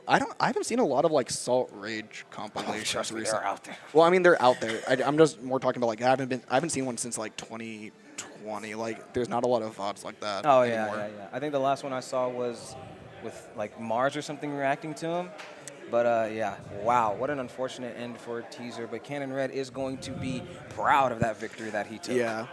I haven't seen a lot of like Salt Rage compilations Trust me, recently. they're out there. Well, I mean they're out there. I'm just more talking about like I haven't seen one since like 2020. Like there's not a lot of VODs like that Oh, anymore. yeah. I think the last one I saw was with like Mars or something reacting to him. But yeah, wow, what an unfortunate end for Teaser. But Cannon Red is going to be proud of that victory that he took. Yeah.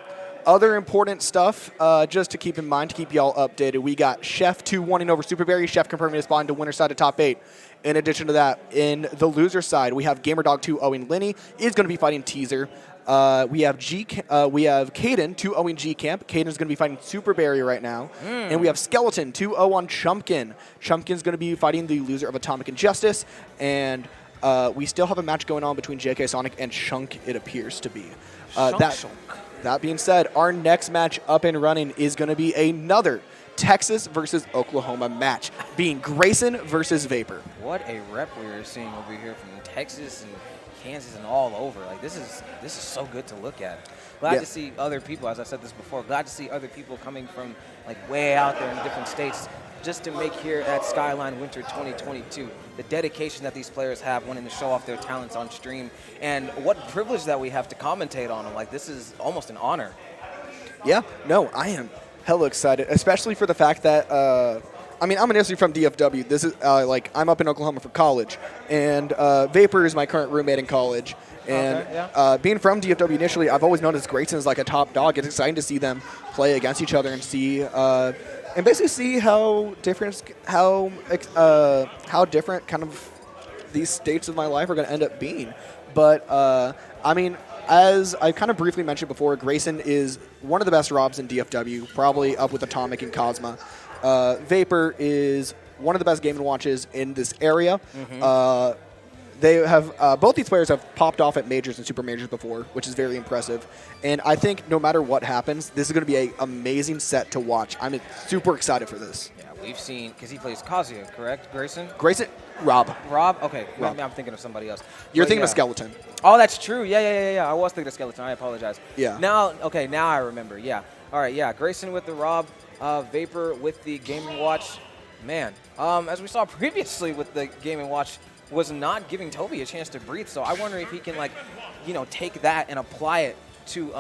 Other important stuff, just to keep in mind, to keep y'all updated, we got Chef 2-1 over Superberry. Chef confirming his spot into winner side of top 8. In addition to that, in the loser side, we have GamerDog 2-0 Linny is going to be fighting Teaser. We have Caden 2-0 G Camp. Caden is going to be fighting Superberry right now. And we have Skeleton 2-0 on Chumpkin. Chumpkin's going to be fighting the loser of Atomic Injustice. And we still have a match going on between JK Sonic and Shunk, it appears to be. That being said, our next match up and running is going to be another Texas versus Oklahoma match, being Grayson versus Vapor. What a rep we are seeing over here from Texas and Kansas and all over. Like this is so good to look at. Glad to see other people, as I said this before, glad to see other people coming from like way out there in different states just to make here at Skyline Winter 2022. The dedication that these players have wanting to show off their talents on stream, and what privilege that we have to commentate on them. Like this is almost an honor. Yeah, no, I am hella excited, especially for the fact that, I mean, I'm initially from DFW. This is, I'm up in Oklahoma for college, and Vapor is my current roommate in college. And being from DFW initially, I've always known as Grayson is like a top dog. It's exciting to see them play against each other and see, and basically see how different kind of these states of my life are going to end up being. But, I mean, as I kind of briefly mentioned before, Grayson is one of the best Robs in DFW, probably up with Atomic and Cosma. Vapor is one of the best Game & Watches in this area. They have both these players have popped off at majors and super majors before, which is very impressive. And I think no matter what happens, this is going to be an amazing set to watch. I'm super excited for this. Yeah, we've seen, because he plays Kazuya, correct, Grayson? Grayson, Rob. Rob? Okay, Rob. I'm thinking of somebody else. You're thinking of Skeleton. Oh, that's true. Yeah. I was thinking of Skeleton. I apologize. Yeah. Now I remember. Yeah. All right, yeah. Grayson with the Rob, Vapor with the Game & Watch. Man, as we saw previously with the Game & Watch, was not giving Toby a chance to breathe. So I wonder if he can, take that and apply it to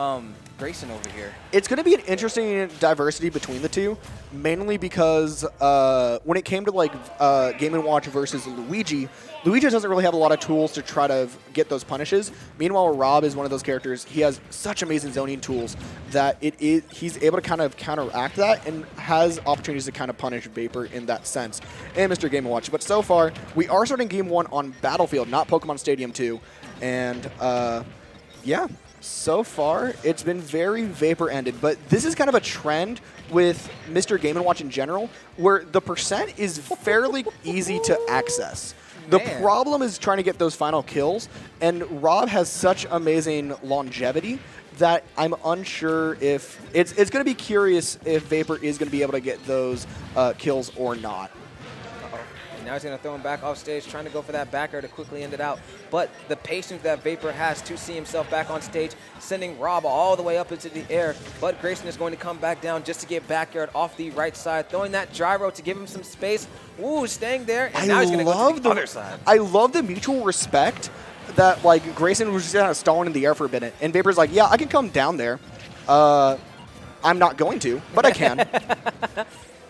Grayson over here. It's going to be an interesting diversity between the two, mainly because when it came to Game & Watch versus Luigi doesn't really have a lot of tools to try to get those punishes. Meanwhile, Rob is one of those characters. He has such amazing zoning tools that he's able to kind of counteract that and has opportunities to kind of punish Vapor in that sense. And Mr. Game & Watch. But so far, we are starting Game 1 on Battlefield, not Pokemon Stadium 2. And yeah. So far, it's been very Vapor-ended, but this is kind of a trend with Mr. Game & Watch in general, where the percent is fairly easy to access. The problem is trying to get those final kills, and Rob has such amazing longevity that I'm unsure if it's going to be curious if Vapor is going to be able to get those kills or not. Now he's going to throw him back off stage, trying to go for that back air to quickly end it out. But the patience that Vapor has to see himself back on stage, sending Rob all the way up into the air. But Grayson is going to come back down just to get back aired off the right side, throwing that gyro to give him some space. Ooh, staying there, and now he's going to go to the other side. I love the mutual respect that, Grayson was just kind of stalling in the air for a minute. And Vapor's like, yeah, I can come down there. I'm not going to, but I can.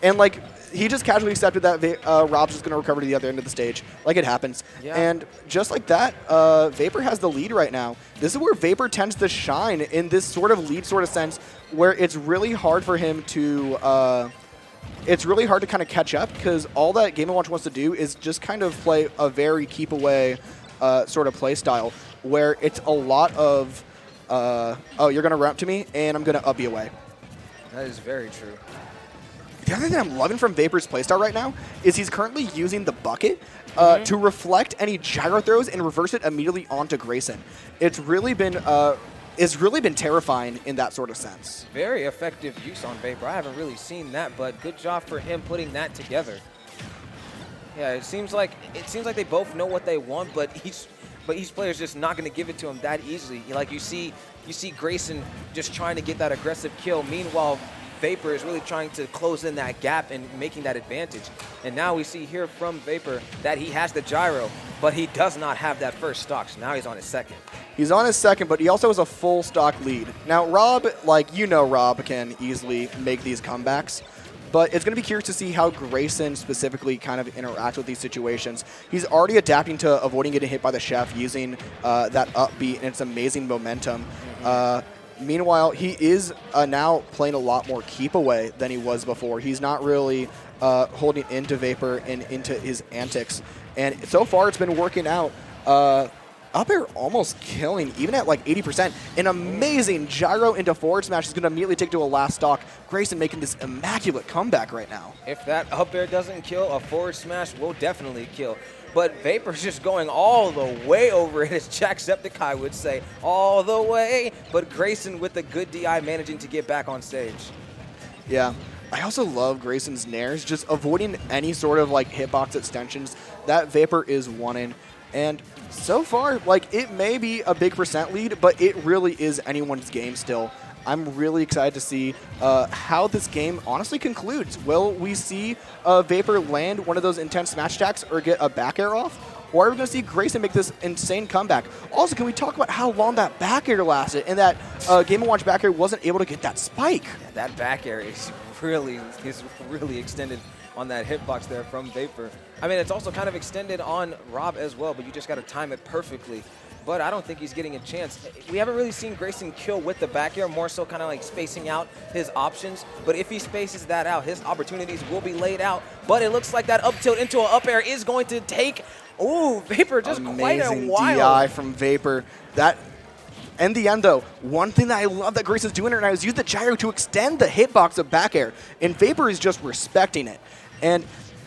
And, he just casually accepted that Rob's just going to recover to the other end of the stage, like it happens. Yeah. And just like that, Vapor has the lead right now. This is where Vapor tends to shine in this sort of lead sort of sense, where it's really hard for him to kind of catch up, because all that Game & Watch wants to do is just kind of play a very keep away sort of play style, where it's a lot of, oh, you're going to run up to me, and I'm going to up you away. That is very true. The other thing I'm loving from Vapor's playstyle right now is he's currently using the bucket to reflect any gyro throws and reverse it immediately onto Grayson. It's really been terrifying in that sort of sense. Very effective use on Vapor. I haven't really seen that, but good job for him putting that together. Yeah, it seems like they both know what they want, but each player's just not going to give it to him that easily. Like you see Grayson just trying to get that aggressive kill. Meanwhile, Vapor is really trying to close in that gap and making that advantage. And now we see here from Vapor that he has the gyro, but he does not have that first stock, so now he's on his second. He's on his second, but he also has a full stock lead. Now, Rob, like, you know Rob can easily make these comebacks, but it's going to be curious to see how Grayson specifically kind of interacts with these situations. He's already adapting to avoiding getting hit by the chef using that upbeat and its amazing momentum. Meanwhile, he is now playing a lot more keep away than he was before. He's not really holding into Vapor and into his antics. And so far, it's been working out. Up air almost killing, even at like 80%. An amazing gyro into forward smash is going to immediately take to a last stock. Grayson making this immaculate comeback right now. If that up air doesn't kill, a forward smash will definitely kill. But Vapor's just going all the way over it, as Jacksepticeye would say, all the way. But Grayson with a good DI managing to get back on stage. Yeah. I also love Grayson's nairs, just avoiding any sort of like hitbox extensions. That Vapor is winning. And so far, like, it may be a big percent lead, but it really is anyone's game still. I'm really excited to see how this game honestly concludes. Will we see Vapor land one of those intense smash attacks or get a back air off? Or are we going to see Grayson make this insane comeback? Also, can we talk about how long that back air lasted and that Game & Watch back air wasn't able to get that spike? Yeah, that back air is really extended on that hitbox there from Vapor. I mean, it's also kind of extended on Rob as well, but you just got to time it perfectly. But I don't think he's getting a chance. We haven't really seen Grayson kill with the back air, more so kind of like spacing out his options. But if he spaces that out, his opportunities will be laid out. But it looks like that up tilt into an up air is going to take, ooh, Vapor just amazing quite a while. DI from Vapor. That, in the end though, one thing that I love that Grayson's doing right now is use the gyro to extend the hitbox of back air. And Vapor is just respecting it. And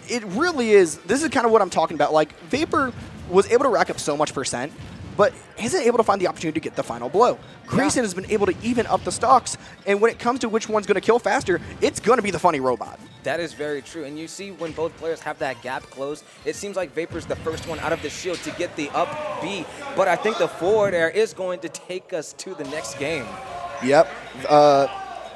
it really is, this is kind of what I'm talking about. Like, Vapor was able to rack up so much percent, but isn't able to find the opportunity to get the final blow. Grayson has been able to even up the stocks, and when it comes to which one's going to kill faster, it's going to be the funny robot. That is very true, and you see when both players have that gap closed, it seems like Vapor's the first one out of the shield to get the up B, but I think the forward air is going to take us to the next game. Yep.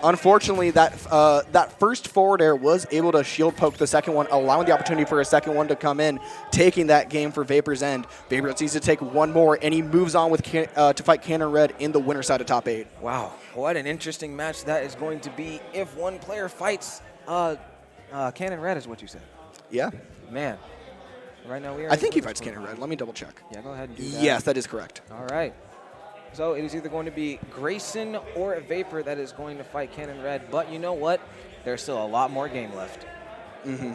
Unfortunately, that first forward air was able to shield poke the second one, allowing the opportunity for a second one to come in, taking that game for Vapor's end. Vapor needs to take one more, and he moves on with to fight Cannon Red in the winner side of top 8. Wow, what an interesting match that is going to be if one player fights Cannon Red is what you said. Yeah. Man, right now we are... I think he fights Cannon Red. Let me double check. Yeah, go ahead and do that. Yes, that is correct. All right. So it is either going to be Grayson or Vapor that is going to fight Cannon Red. But you know what? There's still a lot more game left. Mm-hmm.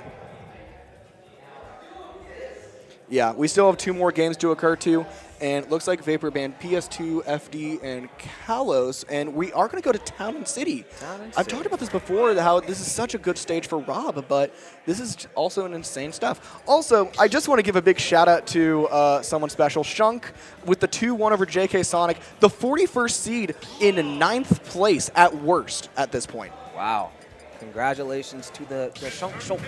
Yeah, we still have 2 more games to occur to. And it looks like Vapor banned PS2, FD, and Kalos. And we are going to go to Town and City. I've talked about this before, how this is such a good stage for Rob, but this is also an insane stuff. Also, I just want to give a big shout out to someone special, Shunk, with the 2-1 over JK Sonic, the 41st seed in 9th place at worst at this point. Wow. Congratulations to the Shunk.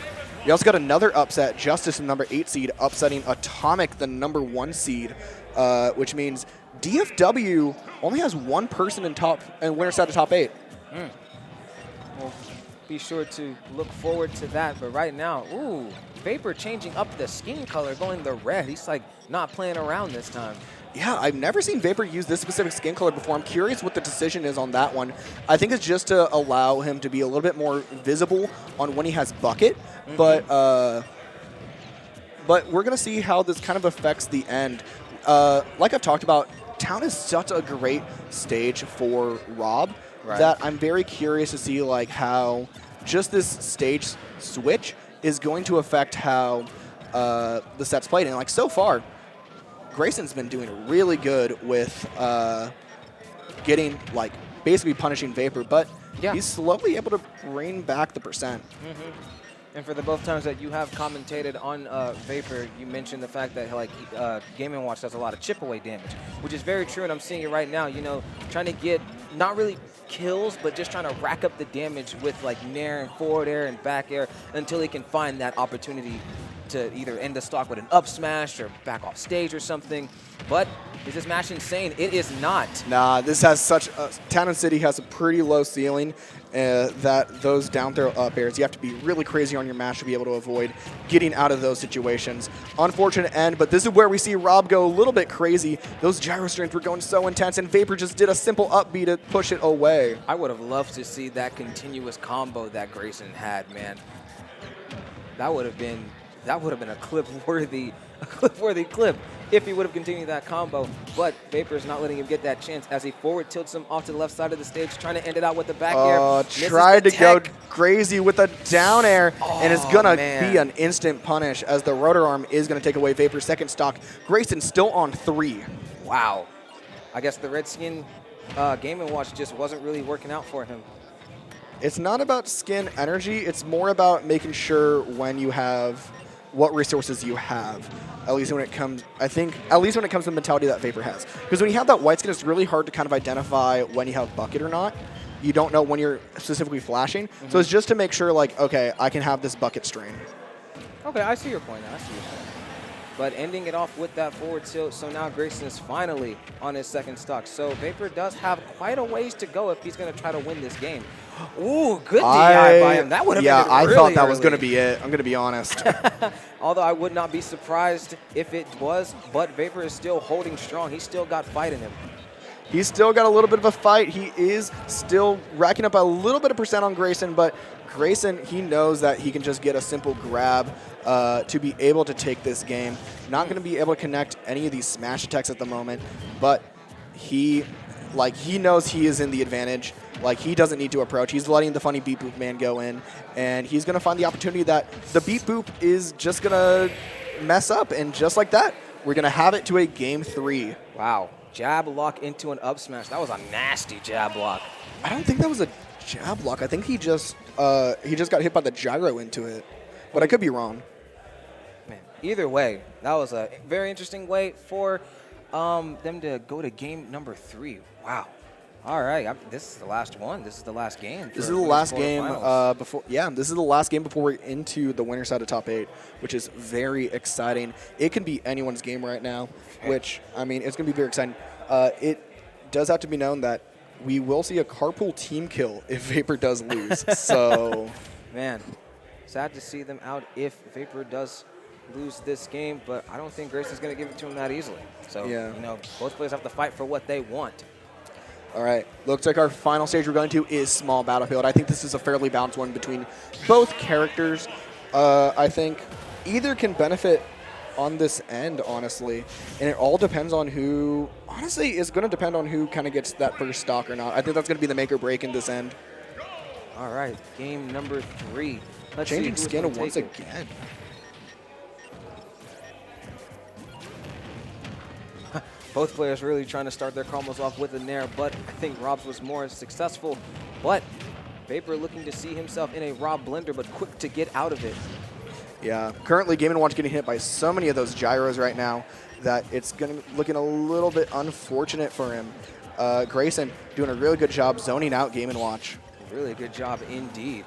We also got another upset, Justice, the number 8 seed, upsetting Atomic, the number 1 seed, which means DFW only has 1 person in winner side of top 8. Well, be sure to look forward to that. But right now, ooh, Vapor changing up the skin color, going the red. He's like not playing around this time. Yeah, I've never seen Vapor use this specific skin color before. I'm curious what the decision is on that one. I think it's just to allow him to be a little bit more visible on when he has Bucket. But we're going to see how this kind of affects the end. Like I've talked about, Town is such a great stage for Rob that I'm very curious to see like how just this stage switch is going to affect how the set's played. And like so far, Grayson's been doing really good with getting, like, basically punishing Vapor, but he's slowly able to bring back the percent. And for the both times that you have commentated on Vapor, you mentioned the fact that like Game & Watch does a lot of chip away damage, which is very true, and I'm seeing it right now. You know, trying to get not really kills, but just trying to rack up the damage with like nair and forward air and back air until he can find that opportunity to either end the stock with an up smash or back off stage or something. But is this match insane? It is not. Nah, this has such Town and City has a pretty low ceiling that those down throw up airs, you have to be really crazy on your mash to be able to avoid getting out of those situations. Unfortunate end, but this is where we see Rob go a little bit crazy. Those gyro strings were going so intense, and Vapor just did a simple up B to push it away. I would have loved to see that continuous combo that Grayson had, man. That would have been a clip-worthy clip if he would have continued that combo. But Vapor's not letting him get that chance as he forward tilts him off to the left side of the stage, trying to end it out with the back air. Tried to go crazy with a down air, and it's going to be an instant punish as the rotor arm is going to take away Vapor's second stock. Grayson still on 3. Wow. I guess the Redskin Game & Watch just wasn't really working out for him. It's not about skin energy. It's more about making sure when you have what resources you have. At least when it comes, I think, at least when it comes to the mentality that Vapor has. Because when you have that white skin, it's really hard to kind of identify when you have bucket or not. You don't know when you're specifically flashing. Mm-hmm. So it's just to make sure, like, okay, I can have this bucket strain. Okay, I see your point now. I see your point. But ending it off with that forward tilt, so now Grayson is finally on his second stock. So Vapor does have quite a ways to go if he's going to try to win this game. Ooh, good DI by him. That would have been really I thought that was going to be it. I'm going to be honest. Although I would not be surprised if it was, but Vapor is still holding strong. He's still got fight in him. He's still got a little bit of a fight. He is still racking up a little bit of percent on Grayson, but Grayson, he knows that he can just get a simple grab to be able to take this game. Not going to be able to connect any of these smash attacks at the moment, but he knows he is in the advantage. Like, he doesn't need to approach. He's letting the funny beat boop man go in, and he's going to find the opportunity that the beat boop is just going to mess up, and just like that, we're going to have it to a game 3. Wow. Jab lock into an up smash. That was a nasty jab block. I don't think that was a jab block. I think he just got hit by the gyro into it, but I could be wrong. Man, either way, that was a very interesting way for them to go to game number 3. Wow. All right, this is the last one. This is the last game. This is the last game before. Yeah, this is the last game before we're into the winner side of top 8, which is very exciting. It can be anyone's game right now, which I mean, it's going to be very exciting. It does have to be known that we will see a carpool team kill if Vapor does lose. So, man, sad to see them out if Vapor does lose this game, but I don't think Grayson's going to give it to him that easily. So, yeah. You know, both players have to fight for what they want. All right, looks like our final stage we're going to is Small Battlefield. I think this is a fairly balanced one between both characters. I think either can benefit on this end, honestly, and it all depends on who, honestly, is going to depend on who kind of gets that first stock or not. I think that's going to be the make or break in this end. All right, game number 3. Let's Changing see skin once again. Both players really trying to start their combos off with a nair, but I think Rob's was more successful. But Vapor looking to see himself in a Rob blender, but quick to get out of it. Yeah, currently Game & Watch getting hit by so many of those gyros right now that it's looking a little bit unfortunate for him. Grayson doing a really good job zoning out Game & Watch. Really good job indeed.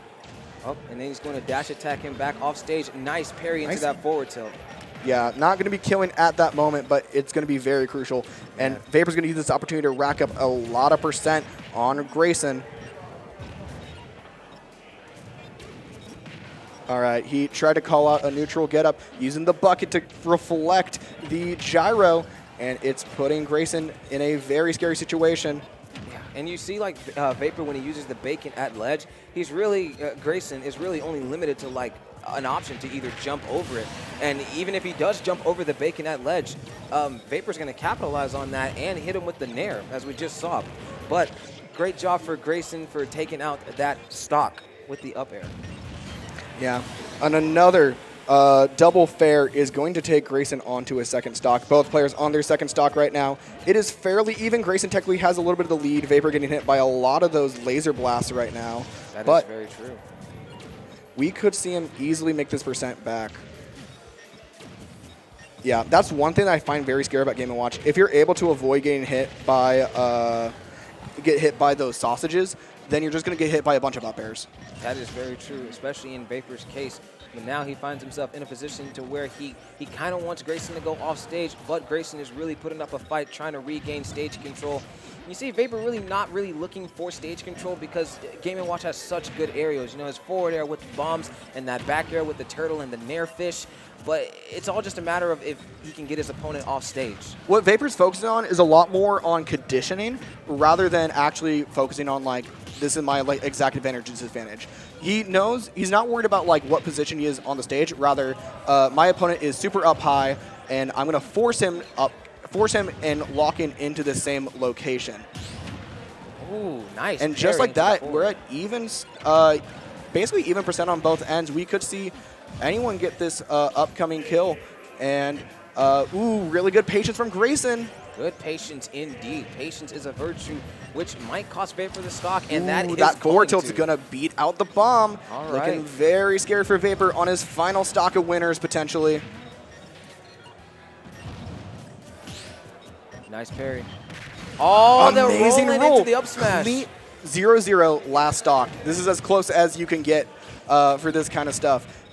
Oh, and then he's going to dash attack him back off stage. Nice parry into that forward tilt. Yeah, not going to be killing at that moment, but it's going to be very crucial. And Vapor's going to use this opportunity to rack up a lot of percent on Grayson. All right, he tried to call out a neutral getup using the bucket to reflect the gyro, and it's putting Grayson in a very scary situation. Yeah, and you see, like, Vapor, when he uses the bacon at ledge, he's really, Grayson is really only limited to, like, an option to either jump over it. And even if he does jump over the bacon at ledge, Vapor's going to capitalize on that and hit him with the nair, as we just saw. But great job for Grayson for taking out that stock with the up air. Yeah, and another double fair is going to take Grayson onto his second stock. Both players on their second stock right now. It is fairly even. Grayson technically has a little bit of the lead. Vapor getting hit by a lot of those laser blasts right now. That is very true. We could see him easily make this percent back. Yeah, that's one thing that I find very scary about Game & Watch. If you're able to avoid getting hit by those sausages, then you're just going to get hit by a bunch of up airs. That is very true, especially in Vapor's case. But now he finds himself in a position to where he kind of wants Grayson to go off stage, but Grayson is really putting up a fight, trying to regain stage control. You see Vapor really not really looking for stage control because Game & Watch has such good aerials. You know, his forward air with the bombs and that back air with the turtle and the nair fish. But it's all just a matter of if he can get his opponent off stage. What Vapor's focusing on is a lot more on conditioning rather than actually focusing on, like, this is my exact advantage and disadvantage. He knows he's not worried about, like, what position he is on the stage. Rather, my opponent is super up high, and I'm going to force him and lock in into the same location. Ooh, nice. And just like that, we're at evens, basically even percent on both ends. We could see anyone get this upcoming kill. And, ooh, really good patience from Grayson. Good patience indeed. Patience is a virtue which might cost Vapor the stock, and that is that forward going tilt's gonna beat out the bomb. All Looking right. very scared for Vapor on his final stock of winners, potentially. Nice parry. Oh, they're Amazing rolling roll. into the up smash. Complete 0-0 last stock. This is as close as you can get for this kind of stuff.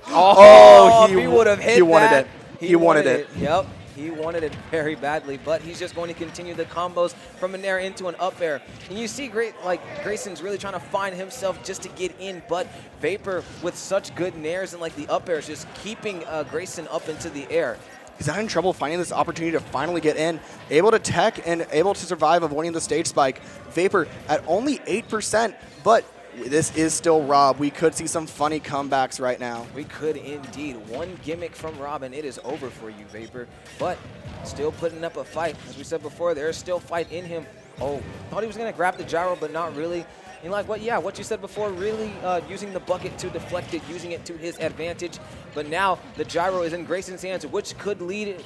Oh, he would have hit he wanted that. it. He wanted it. Yep. He wanted it very badly, but he's just going to continue the combos from an air into an up air. And you see Grayson's really trying to find himself just to get in, but Vapor with such good nairs and like the up airs just keeping Grayson up into the air. He's having trouble finding this opportunity to finally get in. Able to tech and able to survive avoiding the stage spike. Vapor at only 8%, but this is still Rob. We could see some funny comebacks right now. We could indeed. One gimmick from Rob and it is over for you, Vapor. But still putting up a fight. As we said before, there is still fight in him. Oh, thought he was going to grab the gyro, but not really. And like what you said before, really using the bucket to deflect it, using it to his advantage. But now the gyro is in Grayson's hands, which could lead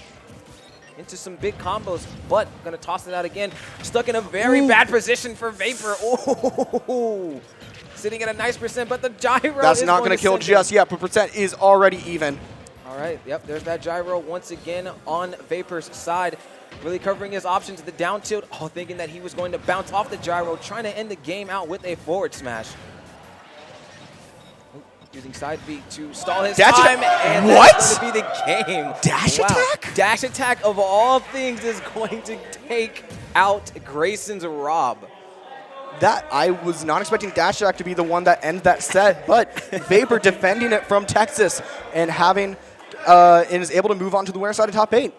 into some big combos, but going to toss it out again. Stuck in a very bad position for Vapor. Oh, sitting at a nice percent, but the gyro That's is not going to kill just yet, but percent is already even. All right, yep, there's that gyro once again on Vapor's side. Really covering his options, the down tilt, thinking that he was going to bounce off the gyro, trying to end the game out with a forward smash. Using side B to stall his time, and that's going to be the game. Dash attack? Dash attack of all things is going to take out Grayson's Rob. That I was not expecting dash attack to be the one that ends that set, but Vapor defending it from Texas and having and is able to move on to the winner side of top 8.